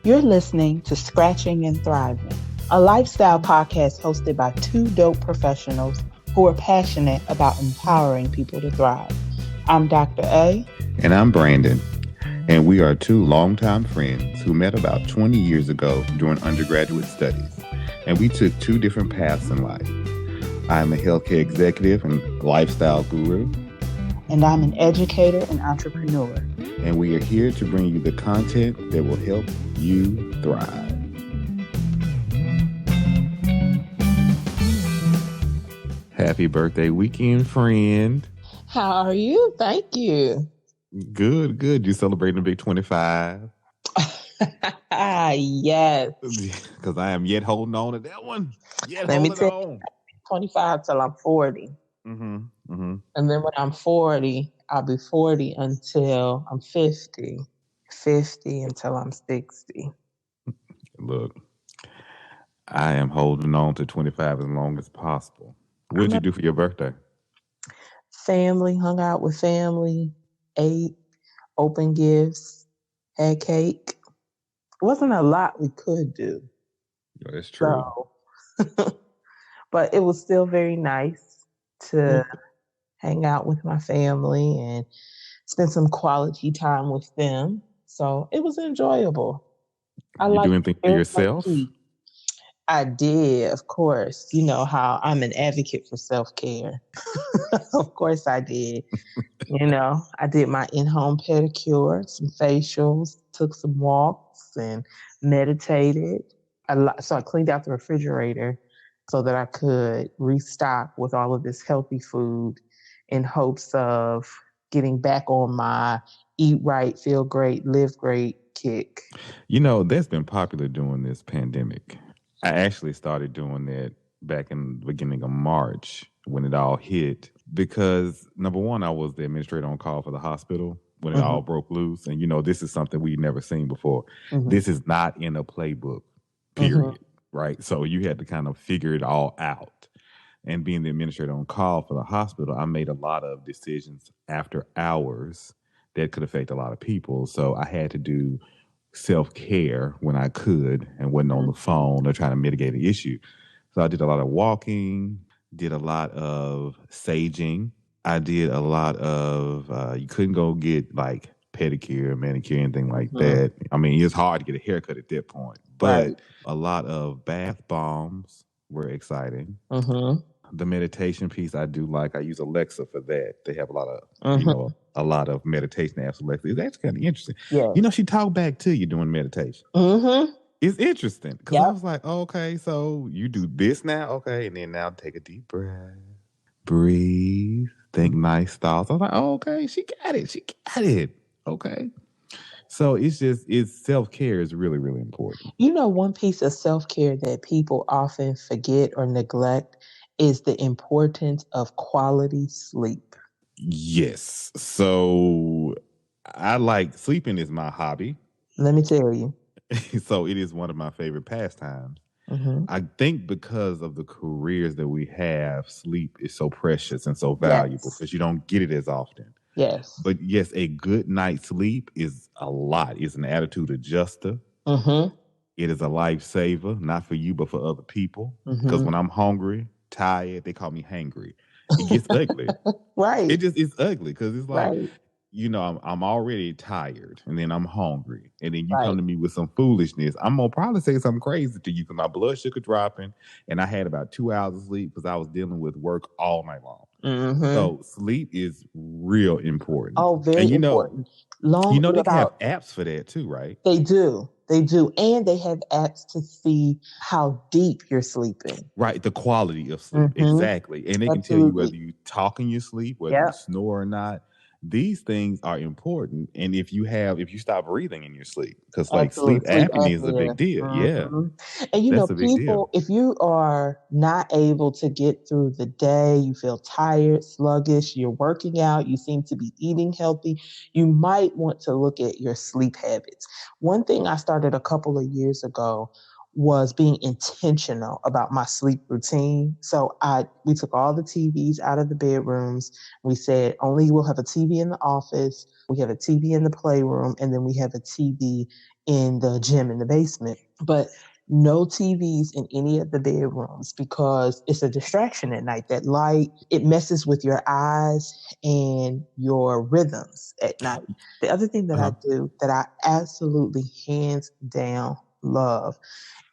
You're listening to Scratching and Thriving, a lifestyle podcast hosted by two dope professionals who are passionate about empowering people to thrive. I'm Dr. A. And I'm Brandon. And we are two longtime friends who met about 20 years ago during undergraduate studies. And we took two different paths in life. I'm a healthcare executive and lifestyle guru. And I'm an educator and entrepreneur. And we are here to bring you the content that will help you thrive. Happy birthday weekend, friend. How are you? Thank you. Good, good. You celebrating the big 25? Yes. Because I am yet holding on to that one. Let me tell you, 25 till I'm 40. And then when I'm 40, I'll be 40 until I'm 50. 50 until I'm 60. Look, I am holding on to 25 as long as possible. What did you do for your birthday? Family, hung out with family, ate, opened gifts, had cake. It wasn't a lot we could do. Yeah, that's true. So, but it was still very nice to hang out with my family and spend some quality time with them. So it was enjoyable. You do anything for yourself? I did, of course. You know how I'm an advocate for self-care. Of course I did. I did my in-home pedicure, some facials, took some walks and meditated. So I cleaned out the refrigerator so that I could restock with all of this healthy food in hopes of getting back on my eat right, feel great, live great kick. That's been popular during this pandemic. I actually started doing that back in the beginning of March when it all hit because, number one, I was the administrator on call for the hospital when it all broke loose. And, this is something we'd never seen before. This is not in a playbook, period, right? So you had to kind of figure it all out. And being the administrator on call for the hospital, I made a lot of decisions after hours that could affect a lot of people. So I had to do self-care when I could and wasn't on the phone or trying to mitigate the issue. So I did a lot of walking, did a lot of saging. I did a lot of, you couldn't go get like pedicure, manicure, anything like that. I mean, it's hard to get a haircut at that point, but a lot of bath bombs were exciting. The meditation piece I do like. I use Alexa for that. They have a lot of, a lot of meditation apps. Alexa, it's actually kind of interesting. Yeah. She talk back to you doing meditation. It's interesting because I was like, okay, so you do this now, okay, and then now take a deep breath, breathe, think nice thoughts. I was like, oh, okay, she got it, okay. So it's self-care is really, really important. One piece of self-care that people often forget or neglect is the importance of quality sleep. Yes. So I like sleeping is my hobby. Let me tell you. So it is one of my favorite pastimes. I think because of the careers that we have, sleep is so precious and so valuable because you don't get it as often. Yes. But yes, a good night's sleep is a lot. It's an attitude adjuster. It is a lifesaver, not for you, but for other people. Because when I'm hungry, tired, they call me hangry. It gets ugly. Right. It's ugly because it's like, I'm already tired and then I'm hungry. And then you come to me with some foolishness. I'm going to probably say something crazy to you because my blood sugar dropping and I had about 2 hours of sleep because I was dealing with work all night long. So sleep is real important. Oh, very important. They can have apps for that too, right? They do. And they have apps to see how deep you're sleeping. Right. The quality of sleep. Exactly. And they can tell you whether you talk in your sleep, whether you snore or not. These things are important. And if you stop breathing in your sleep, because like sleep apnea is a big deal. Yeah. And people, if you are not able to get through the day, you feel tired, sluggish, you're working out, you seem to be eating healthy, you might want to look at your sleep habits. One thing I started a couple of years ago was being intentional about my sleep routine. So we took all the TVs out of the bedrooms. We said only we'll have a TV in the office. We have a TV in the playroom, and then we have a TV in the gym in the basement. But no TVs in any of the bedrooms because it's a distraction at night. That light, it messes with your eyes and your rhythms at night. The other thing that I Uh-huh. do that I absolutely hands down love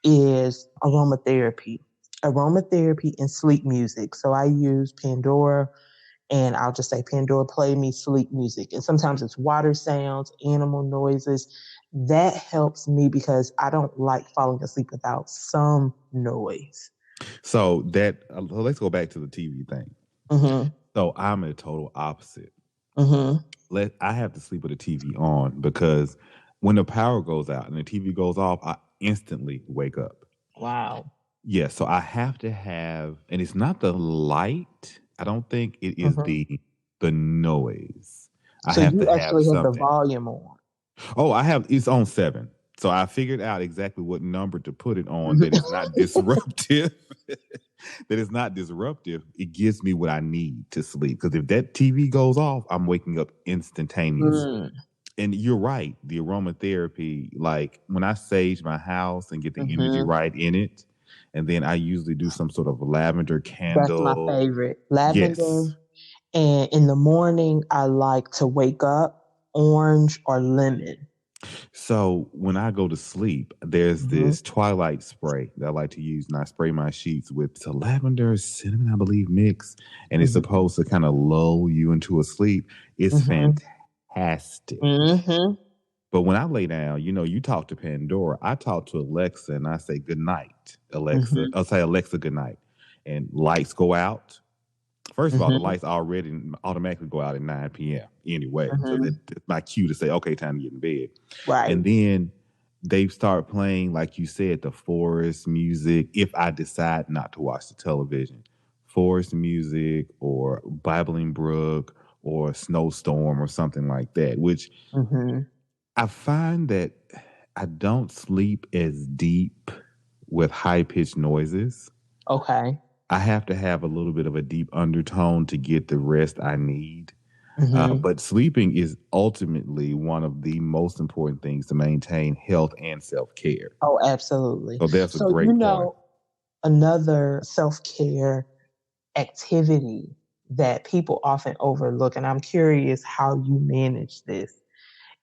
is aromatherapy. Aromatherapy and sleep music. So I use Pandora, and I'll just say, Pandora, play me sleep music. And sometimes it's water sounds, animal noises. That helps me because I don't like falling asleep without some noise. So let's go back to the TV thing. Mm-hmm. So I'm a total opposite. Mm-hmm. I have to sleep with the TV on because when the power goes out and the TV goes off, I instantly wake up. Wow. Yeah, so I have to have, and it's not the light. I don't think it is Mm-hmm. the noise. I So have to you have actually have the something. volume on. Oh, it's on 7. So I figured out exactly what number to put it on that Mm-hmm. is not disruptive. That is not disruptive. It gives me what I need to sleep. Because if that TV goes off, I'm waking up instantaneously. Mm. And you're right, the aromatherapy, like when I sage my house and get the energy Mm-hmm. right in it, and then I usually do some sort of lavender That's my candle. favorite. Lavender. Yes. And in the morning, I like to wake up orange or lemon. So when I go to sleep, there's Mm-hmm. this twilight spray that I like to use, and I spray my sheets with it's a lavender cinnamon, I believe, mix, and it's Mm-hmm. supposed to kind of lull you into a sleep. It's Mm-hmm. fantastic. Mm-hmm. But when I lay down, you talk to Pandora. I talk to Alexa and I say, good night, Alexa. Mm-hmm. I'll say, Alexa, good night. And lights go out. First of all, the Mm-hmm. lights already automatically go out at 9 p.m. anyway. So Mm-hmm. that's my cue to say, okay, time to get in bed. Right. And then they start playing, like you said, the forest music. If I decide not to watch the television, forest music or Babbling Brook or Snowstorm or something like that, which Mm-hmm. I find that I don't sleep as deep with high pitched noises. Okay. I have to have a little bit of a deep undertone to get the rest I need. Mm-hmm. But sleeping is ultimately one of the most important things to maintain health and self care. Oh, absolutely. So that's a So, great point. another self-care activity that people often overlook, and I'm curious how you manage this,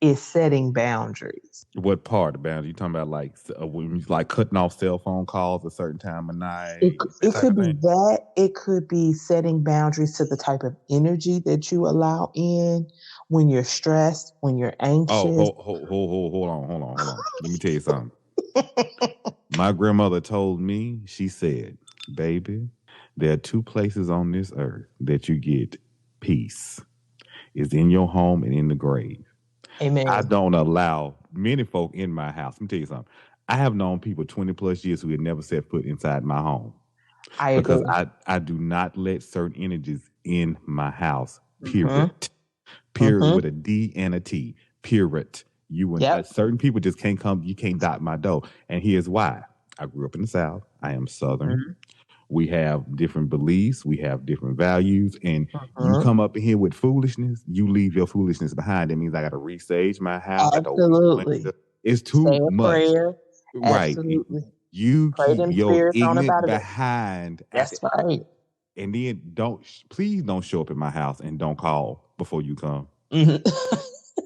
is setting boundaries. What part about you talking about? Like when you like cutting off cell phone calls a certain time of It, night, that it type could of be thing. that, it could be setting boundaries to the type of energy that you allow in when you're stressed, when you're Oh, anxious. hold on. Let me tell you something. My grandmother told me, she said, baby, there are two places on this earth that you get peace. It's in your home and in the grave. I Amen. don't allow many folk in my house. Let me tell you something. I have known people 20 plus years who had never set foot inside my home I because agree. I do not let certain energies in my house, Mm-hmm. period. Period Mm-hmm. with a D and a T, period. Yep. Certain people just can't come, you can't dot my door. And here's why. I grew up in the South. I am Southern. Mm-hmm. We have different beliefs, we have different values, and you Mm-hmm. come up in here with foolishness, you leave your foolishness behind. That means I got to resage my house, I got to open a bunch of Absolutely. stuff. It's Say too a much. prayer. Right. Absolutely. You Pray keep them your spirits on up ignorant out of it. behind at the, That's right. and then please don't show up at my house and don't call before you come. Mhm.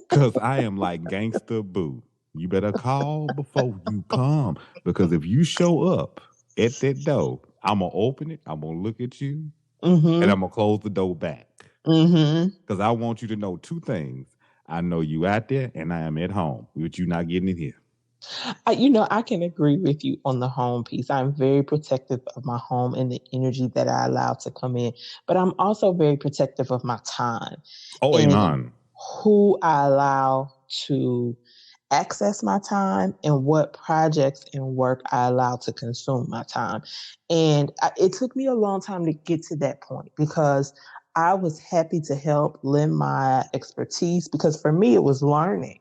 Cause I am like gangster boo. You better call before you come. Because if you show up at that door, I'm gonna open it, I'm gonna look at you, and Mhm. I'm gonna close the door back. Mhm. Because I want you to know two things. I know you out there and I am at home, but you not getting in here. I can agree with you on the home piece. I'm very protective of my home and the energy that I allow to come in, but I'm also very protective of my time Oh, and amen. who I allow to access my time and what projects and work I allow to consume my time. And it took me a long time to get to that point because I was happy to help lend my expertise because for me it was learning.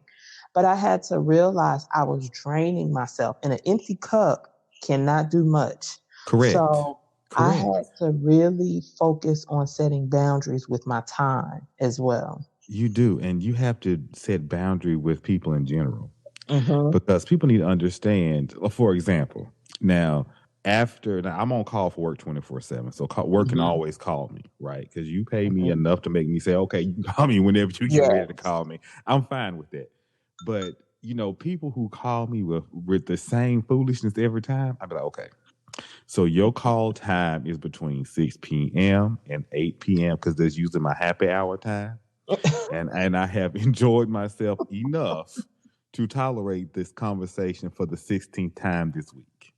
But I had to realize I was draining myself, and an empty cup cannot do much. Correct. So I had Correct. to really focus on setting boundaries with my time as well. You do. And you have to set boundary with people in general. Mm-hmm. because people need to understand. For example, now now I'm on call for work 24/7, so work can Mm-hmm. always call me, right? Because you pay me Mm-hmm. enough to make me say, okay, you can call me whenever you get ready to Yes. call me. I'm fine with that. But people who call me with the same foolishness every time, I'd be like, okay, so your call time is between 6 p.m. and 8 p.m. because that's usually my happy hour time, and I have enjoyed myself enough to tolerate this conversation for the 16th time this week.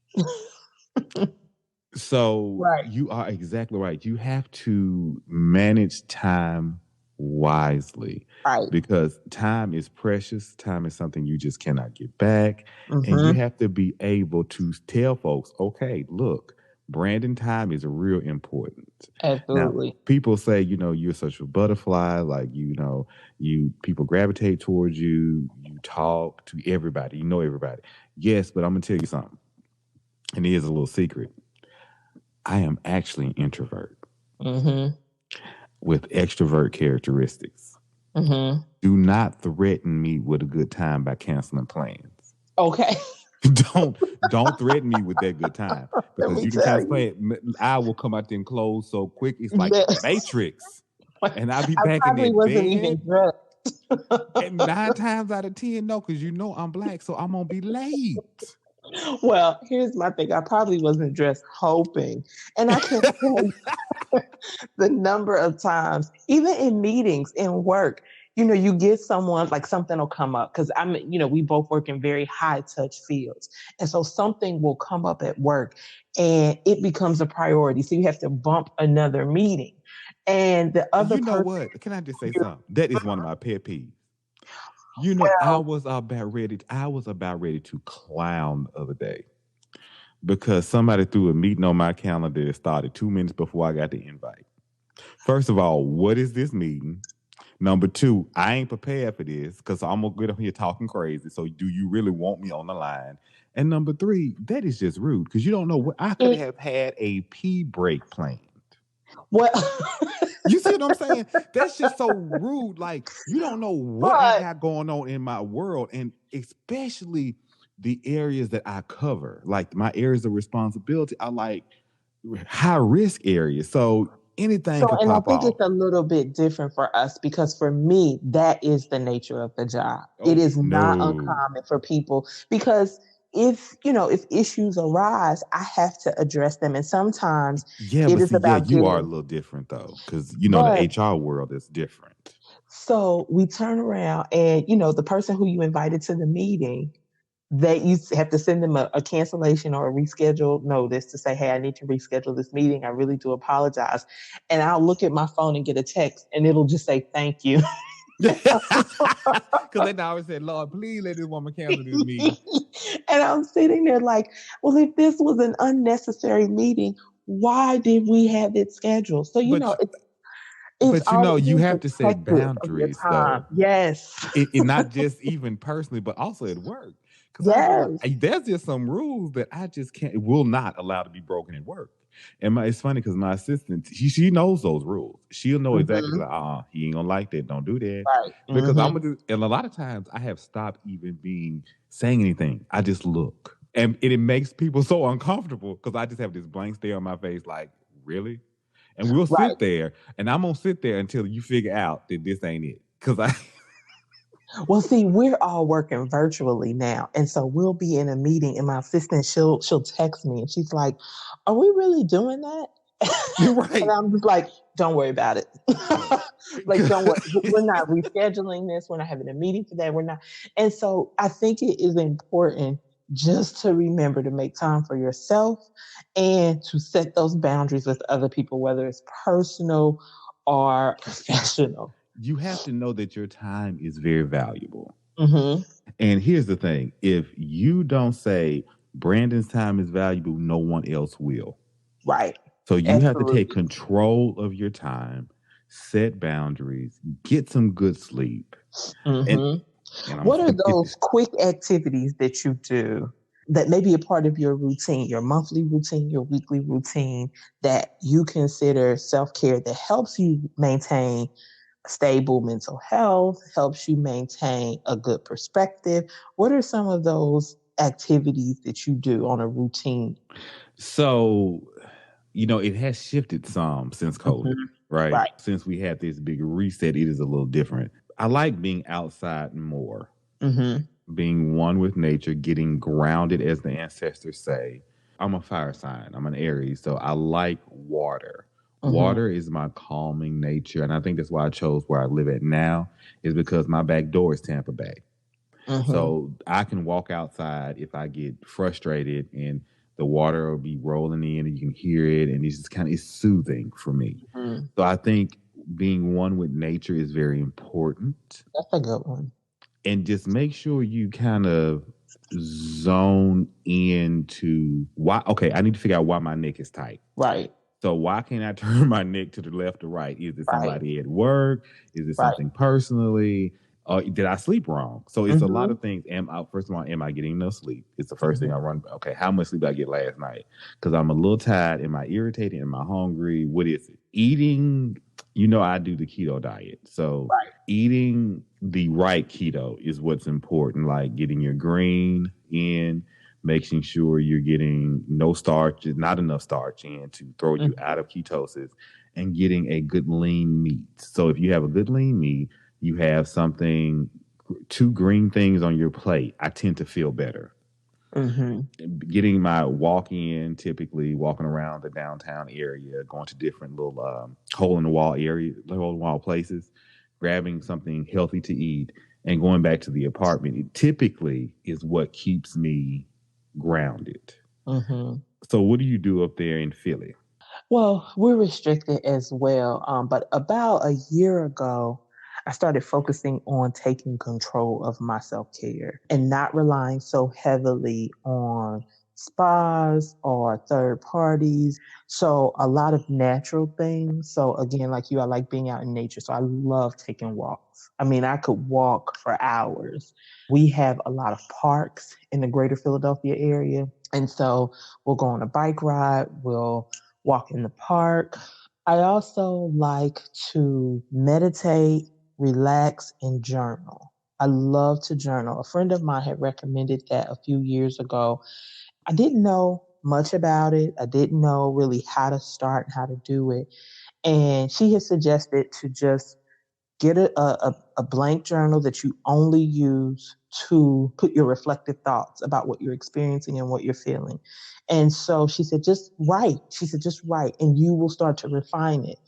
So Right. you are exactly right. You have to manage time wisely Right. because time is precious. Time is something you just cannot get back. And you Mm-hmm. have to be able to tell folks, okay, look, branding time is real important. Now, Absolutely. people say, you're such a butterfly, like, people gravitate towards you, you talk to everybody, you know everybody. Yes, but I'm gonna tell you something. And here's a little secret. I am actually an introvert Mm-hmm. with extrovert characteristics. Mm-hmm. Do not threaten me with a good time by canceling plans. Okay. don't don't threaten me with that good time Let because me you can tell cancel you. plan. I will come out there and close so quick. It's like the Yes. Matrix, and I'll be I back in probably that wasn't bed. even dressed. And 9 times out of 10, no, because I'm black, so I'm gonna be late. Well, here's my thing. I probably wasn't dressed hoping. And I can't tell you the number of times, even in meetings, in work, you get someone like something will come up because we both work in very high touch fields. And so something will come up at work and it becomes a priority. So you have to bump another meeting. And the other You know person, what? Can I just say something? That is one of my pet peeves. well, I was about ready to clown the other day because somebody threw a meeting on my calendar that started 2 minutes before I got the invite. First of all, what is this meeting? Number two, I ain't prepared for this because I'm gonna get up here talking crazy. So, do you really want me on the line? And number three, that is just rude because you don't know what I could it, have had a pee break planned. well, You see what I'm saying? That's just so rude. Like, you don't know what I but got going on in my world, and especially the areas that I cover, like my areas of responsibility are like high risk areas. So anything so, could and I pop think off. it's a little bit different for us because for me, that is the nature of the job. It Oh, is not no. uncommon for people because if issues arise, I have to address them. And sometimes Yeah, it but is see, yeah, about you are a dealing. little different though, because the But HR world is different. so we turn around and, the person who you invited to the meeting, that you have to send them a cancellation or a rescheduled notice to say, hey, I need to reschedule this meeting. I really do apologize. And I'll look at my phone and get a text and it'll just say, thank you. Because they always said, Lord, please let this woman cancel this meeting. And I'm sitting there like, well, if this was an unnecessary meeting, why did we have it scheduled? So, But it's all, it you is have to set protective of your boundaries time. though. Yes. It not just even personally, but also at work. Because Yes. there's just some rules that I just will not allow to be broken at work. And it's funny because my assistant, she knows those rules. She'll know exactly Mm-hmm. like, he ain't gonna like that. Don't do that. Right. Because I'm Mm-hmm. gonna do, and a lot of times I have stopped even saying anything. I just look. And it makes people so uncomfortable because I just have this blank stare on my face, like, really? And we'll Right. sit there, and I'm gonna sit there until you figure out that this ain't it. Because I Well, see, we're all working virtually now. And so we'll be in a meeting and my assistant, she'll text me and she's like, are we really doing that? You're And right. I'm just like, don't worry about it. Like, don't worry. We're not rescheduling this. We're not having a meeting for that. We're not. And so I think it is important just to remember to make time for yourself and to set those boundaries with other people, whether it's personal or professional. You have to know that your time is very valuable. Mm-hmm. And here's the thing, if you don't say Brandon's time is valuable, no one else will. Right. So you have to take Absolutely. control of your time, set boundaries, get some good sleep. And Mm-hmm. and I'm What are it, those quick activities that you do that may be a part of your routine, your monthly routine, your weekly routine that you consider self care that helps you maintain stable mental health, helps you maintain a good perspective. What are some of those activities that you do on a routine? So, it has shifted some since COVID, Mhm. right? Right. Since we had this big reset, it is a little different. I like being outside more, Mhm. being one with nature, getting grounded, as the ancestors say. I'm a fire sign, I'm an Aries, so I like water. Mhm. Water is my calming nature. And I think that's why I chose where I live at now, is because my back door is Tampa Bay. Mhm. So I can walk outside if I get frustrated and the water will be rolling in and you can hear it. And it's just it's soothing for me. Mhm. So I think being one with nature is very important. That's a good one. And just make sure you kind of zone into why. Okay, I need to figure out why my neck is tight. Right. So why can't I turn my neck to the left or right? Is it Right. somebody at work? Is it Right. something personally? Did I sleep wrong? So it's a lot Mhm. of things. First of all, am I getting enough sleep? It's the first thing I Mhm. run. Okay, how much sleep did I get last night? Because I'm a little tired. Am I irritated? Am I hungry? What is it? Eating. I do the keto diet. So Right. eating the right keto is what's important. Like getting your green in, making sure you're getting no starch, not enough starch in to throw you Mhm. out of ketosis, and getting a good lean meat. So if you have a good lean meat, you have something, two green things on your plate, I tend to feel better. Mhm. Getting my walk in, typically walking around the downtown area, going to different little hole in the wall area, hole in the wall places, grabbing something healthy to eat, and going back to the apartment. It typically is what keeps me grounded. Mhm. So, what do you do up there in Philly? Well, we're restricted as well. But about a year ago, I started focusing on taking control of my self care and not relying so heavily on spas or third parties. So, a lot of natural things. So, again, like you, I like being out in nature. So, I love taking walks. I mean, I could walk for hours. We have a lot of parks in the greater Philadelphia area. And so, we'll go on a bike ride, we'll walk in the park. I also like to meditate, relax, and journal. I love to journal. A friend of mine had recommended that a few years ago. I didn't know much about it. I didn't know really how to start and how to do it. And she had suggested to just get a blank journal that you only use to put your reflective thoughts about what you're experiencing and what you're feeling. And so she said, just write. She said, just write, and you will start to refine it.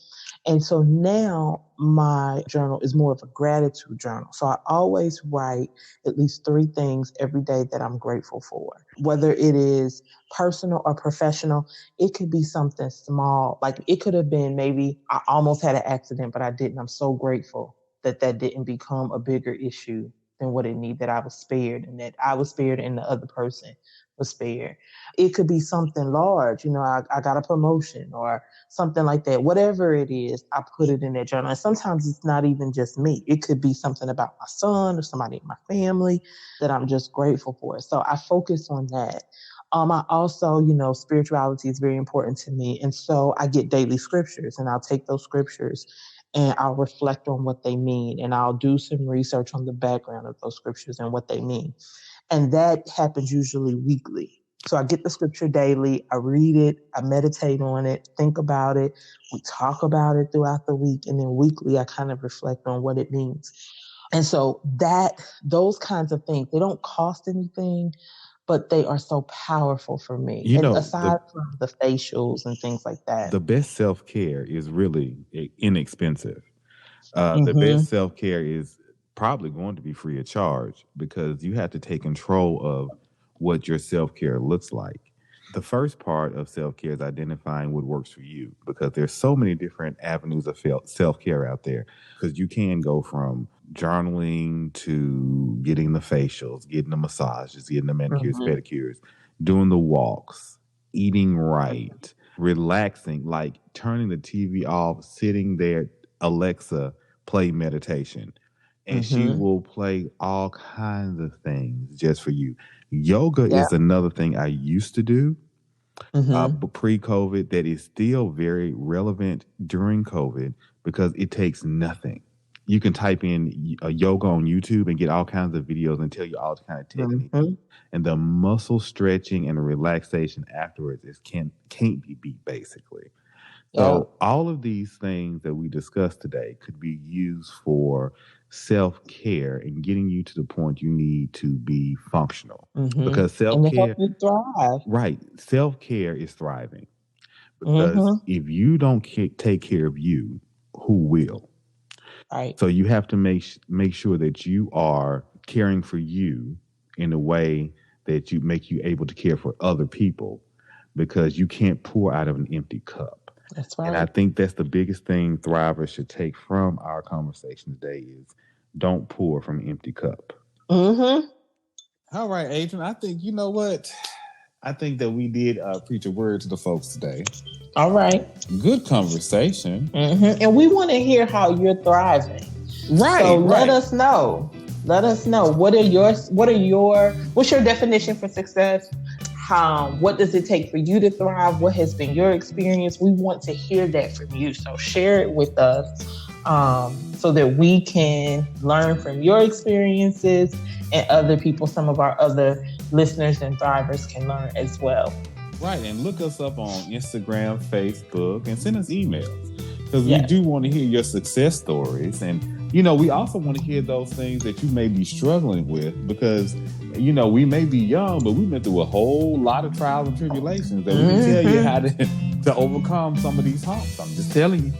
And so now my journal is more of a gratitude journal. So I always write at least three things every day that I'm grateful for, whether it is personal or professional. It could be something small. Like it could have been maybe I almost had an accident, but I didn't. I'm so grateful that that didn't become a bigger issue than what it needed, that I was spared and that I was spared and the other person was spared. It could be something large. I got a promotion or something like that. Whatever it is, I put it in that journal. And sometimes it's not even just me. It could be something about my son or somebody in my family that I'm just grateful for. So I focus on that. I also, spirituality is very important to me. And so I get daily scriptures and I'll take those scriptures and I'll reflect on what they mean and I'll do some research on the background of those scriptures and what they mean. And that happens usually weekly. So I get the scripture daily, I read it, I meditate on it, think about it, we talk about it throughout the week, and then weekly I kind of reflect on what it means. And so those kinds of things, they don't cost anything, but they are so powerful for me. You And know, the aside from the facials and things like that. the best self care is really inexpensive. The Mm-hmm. best self care is probably going to be free of charge because you have to take control of what your self care looks like. The first part of self care is identifying what works for you because there's so many different avenues of self care out there. Because you can go from journaling to getting the facials, getting the massages, getting the manicures, Mm-hmm. pedicures, doing the walks, eating right, relaxing, like turning the TV off, sitting there, Alexa, play meditation. And she Mm-hmm. will play all kinds of things just for you. Yoga Yeah. is another thing I used to do Mm-hmm. but pre-COVID that is still very relevant during COVID because it takes nothing. You can type in yoga on YouTube and get all kinds of videos and tell you all kind of techniques. Mm-hmm. And the muscle stretching and the relaxation afterwards can't be beat, basically. Yeah. So all of these things that we discussed today could be used for self-care and getting you to the point you need to be functional. Mm-hmm. Because And to help self-care, you thrive. right, self-care is thriving. Because Mm-hmm. if you don't take care of you, who will? Right. So you have to make sure that you are caring for you in a way that you make you able to care for other people, because you can't pour out of an empty cup. That's And I right. think that's the biggest thing thrivers should take from our conversation today is don't pour from an empty cup. Mm-hmm. All right, Adrian. I think you know what? I think that we did preach a word to the folks today. All right. Good conversation. Mm-hmm. And we want to hear how you're thriving. Right. So right. let us know. Let us know. What's your definition for success? What does it take for you to thrive? What has been your experience? We want to hear that from you. So share it with us, so that we can learn from your experiences, and other people, some of our other listeners and thrivers can learn as well. Right. And look us up on Instagram, Facebook, and send us emails, because we do want to hear your success stories. And, we also want to hear those things that you may be struggling with, because, we may be young, but we've been through a whole lot of trials and tribulations that we can tell you how to overcome some of these humps. I'm just telling you.